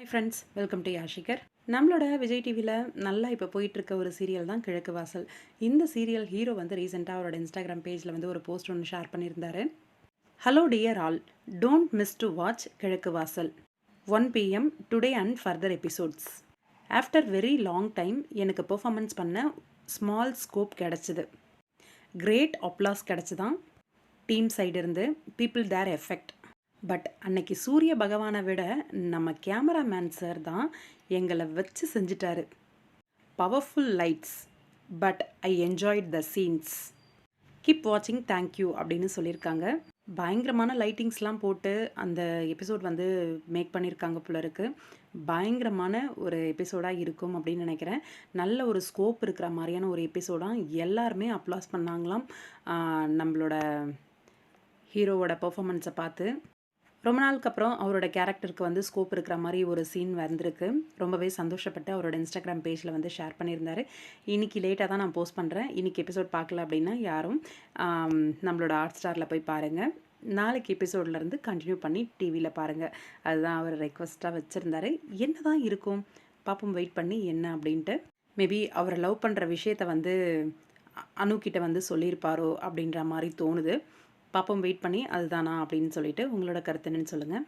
Friends, welcome to யாஷிகர். நம்மளோட விஜய் டிவியில் நல்லா இப்போ போயிட்டுருக்க ஒரு சீரியல் தான் கிழக்கு வாசல். இந்த சீரியல் ஹீரோ வந்து ரீசெண்டாக அவரோட இன்ஸ்டாகிராம் பேஜில் வந்து ஒரு போஸ்ட் ஒன்று ஷேர் பண்ணியிருந்தாரு. Hello dear all, don't miss to watch Kizhakku Vaasal 1 PM today and further episodes. After very long time எனக்கு பெர்ஃபார்மன்ஸ் பண்ண ஸ்மால் ஸ்கோப் கிடச்சிது. கிரேட் அப்ளாஸ் கிடச்சிதான் டீம் சைடு இருந்து. People their effort. பட் அன்னைக்கு சூரிய பகவானை விட நம்ம கேமராமேன் சார் தான் எங்களை வச்சு செஞ்சிட்டாரு. Powerful lights, but I enjoyed the scenes. Keep வாட்சிங், தேங்க்யூ அப்படின்னு சொல்லியிருக்காங்க. பயங்கரமான லைட்டிங்ஸ்லாம் போட்டு அந்த எபிசோட் வந்து மேக் பண்ணியிருக்காங்க போல இருக்குது. பயங்கரமான ஒரு எபிசோடாக இருக்கும் அப்படின்னு நினைக்கிறேன். நல்ல ஒரு ஸ்கோப் இருக்கிற மாதிரியான ஒரு எபிசோடாக எல்லாருமே அப்ளாஸ் பண்ணாங்களாம் நம்மளோட ஹீரோவோட பெர்ஃபார்மன்ஸை பார்த்து. ரொம்ப நாளுக்கு அப்புறம் அவரோட கேரக்டருக்கு வந்து ஸ்கோப் இருக்கிற மாதிரி ஒரு சீன் வந்திருக்கு. ரொம்பவே சந்தோஷப்பட்டு அவரோட இன்ஸ்டாகிராம் பேஜில் வந்து ஷேர் பண்ணியிருந்தாரு. இன்றைக்கி லேட்டாக தான் நான் போஸ்ட் பண்ணுறேன். இன்றைக்கி எபிசோட் பார்க்கல அப்படின்னா யாரும் நம்மளோட ஹாட் ஸ்டாரில் போய் பாருங்கள். நாளைக்கு எபிசோட்லேருந்து கண்டினியூ பண்ணி டிவியில் பாருங்கள். அதுதான் அவர் ரெக்வஸ்ட்டாக வச்சுருந்தாரு. என்ன தான் இருக்கும் பார்ப்போம், வெயிட் பண்ணி என்ன அப்படின்ட்டு. மேபி அவரை லவ் பண்ணுற விஷயத்த வந்து அனுக்கிட்ட வந்து சொல்லியிருப்பாரோ அப்படின்ற மாதிரி தோணுது. பார்ப்போம், வெயிட் பண்ணி அதுதானா அப்படின்னு சொல்லிட்டு உங்களோட கருத்து என்னன்னு சொல்லுங்கள்.